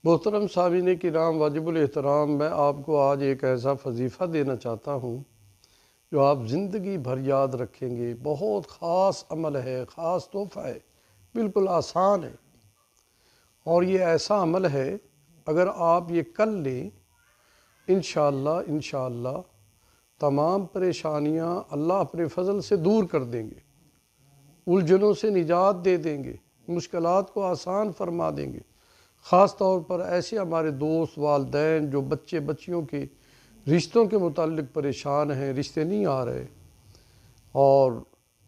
محترم سامعین کرام واجب الاحترام، میں آپ کو آج ایک ایسا وظیفہ دینا چاہتا ہوں جو آپ زندگی بھر یاد رکھیں گے۔ بہت خاص عمل ہے، خاص تحفہ ہے، بالکل آسان ہے، اور یہ ایسا عمل ہے اگر آپ یہ کر لیں انشاءاللہ تمام پریشانیاں اللہ اپنے فضل سے دور کر دیں گے، الجھنوں سے نجات دے دیں گے، مشکلات کو آسان فرما دیں گے۔ خاص طور پر ایسے ہمارے دوست، والدین جو بچے بچیوں کے رشتوں کے متعلق پریشان ہیں، رشتے نہیں آ رہے اور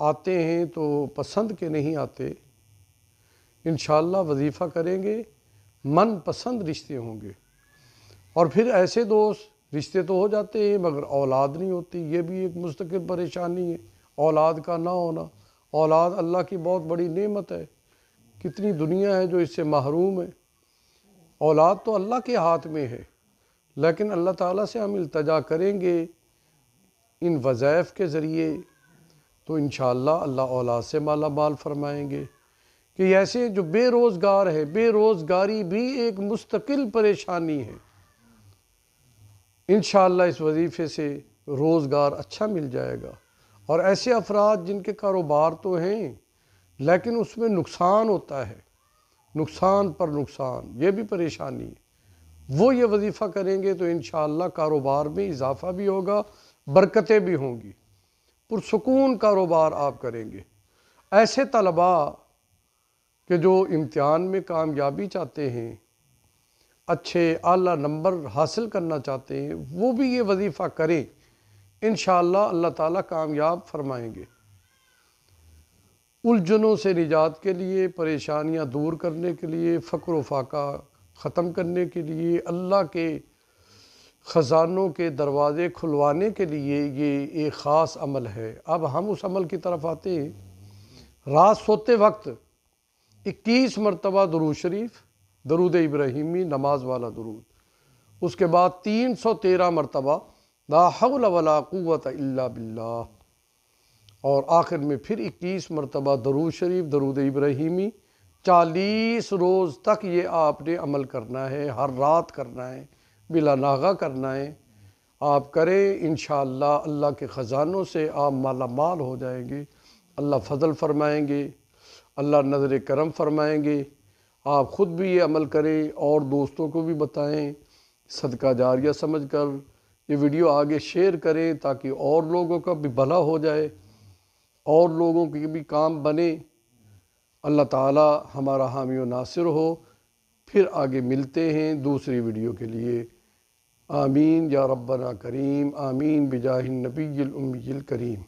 آتے ہیں تو پسند کے نہیں آتے، انشاءاللہ وظیفہ کریں گے، من پسند رشتے ہوں گے۔ اور پھر ایسے دوست، رشتے تو ہو جاتے ہیں مگر اولاد نہیں ہوتی، یہ بھی ایک مستقل پریشانی ہے، اولاد کا نہ ہونا۔ اولاد اللہ کی بہت بڑی نعمت ہے، کتنی دنیا ہے جو اس سے محروم ہے۔ اولاد تو اللہ کے ہاتھ میں ہے، لیکن اللہ تعالیٰ سے ہم التجا کریں گے ان وظائف کے ذریعے تو انشاءاللہ اللہ اولاد سے مالا مال فرمائیں گے۔ کہ ایسے جو بے روزگار ہے، بے روزگاری بھی ایک مستقل پریشانی ہے، انشاءاللہ اس وظیفے سے روزگار اچھا مل جائے گا۔ اور ایسے افراد جن کے کاروبار تو ہیں لیکن اس میں نقصان ہوتا ہے، نقصان پر نقصان، یہ بھی پریشانی ہے، وہ یہ وظیفہ کریں گے تو انشاءاللہ کاروبار میں اضافہ بھی ہوگا، برکتیں بھی ہوں گی، پرسکون کاروبار آپ کریں گے۔ ایسے طلباء کہ جو امتحان میں کامیابی چاہتے ہیں، اچھے اعلیٰ نمبر حاصل کرنا چاہتے ہیں، وہ بھی یہ وظیفہ کریں، انشاءاللہ اللہ تعالیٰ کامیاب فرمائیں گے۔ الجھنوں سے نجات کے لیے، پریشانیاں دور کرنے کے لیے، فقر و فاقہ ختم کرنے کے لیے، اللہ کے خزانوں کے دروازے کھلوانے کے لیے یہ ایک خاص عمل ہے۔ اب ہم اس عمل کی طرف آتے ہیں۔ رات سوتے وقت 21 مرتبہ درود شریف، درود ابراہیمی، نماز والا درود، اس کے بعد 313 مرتبہ لا حول ولا قوت الا باللہ، اور آخر میں پھر 21 مرتبہ درود شریف، درود ابراہیمی۔ 40 روز تک یہ آپ نے عمل کرنا ہے، ہر رات کرنا ہے، بلا ناغہ کرنا ہے۔ آپ کریں، انشاءاللہ اللہ کے خزانوں سے آپ مالا مال ہو جائیں گے، اللہ فضل فرمائیں گے، اللہ نظر کرم فرمائیں گے۔ آپ خود بھی یہ عمل کریں اور دوستوں کو بھی بتائیں، صدقہ جاریہ سمجھ کر یہ ویڈیو آگے شیئر کریں تاکہ اور لوگوں کا بھی بھلا ہو جائے، اور لوگوں کے بھی کام بنے۔ اللہ تعالی ہمارا حامی و ناصر ہو۔ پھر آگے ملتے ہیں دوسری ویڈیو کے لیے۔ آمین یا ربنا کریم، آمین بجاہ النبی الامی الکریم۔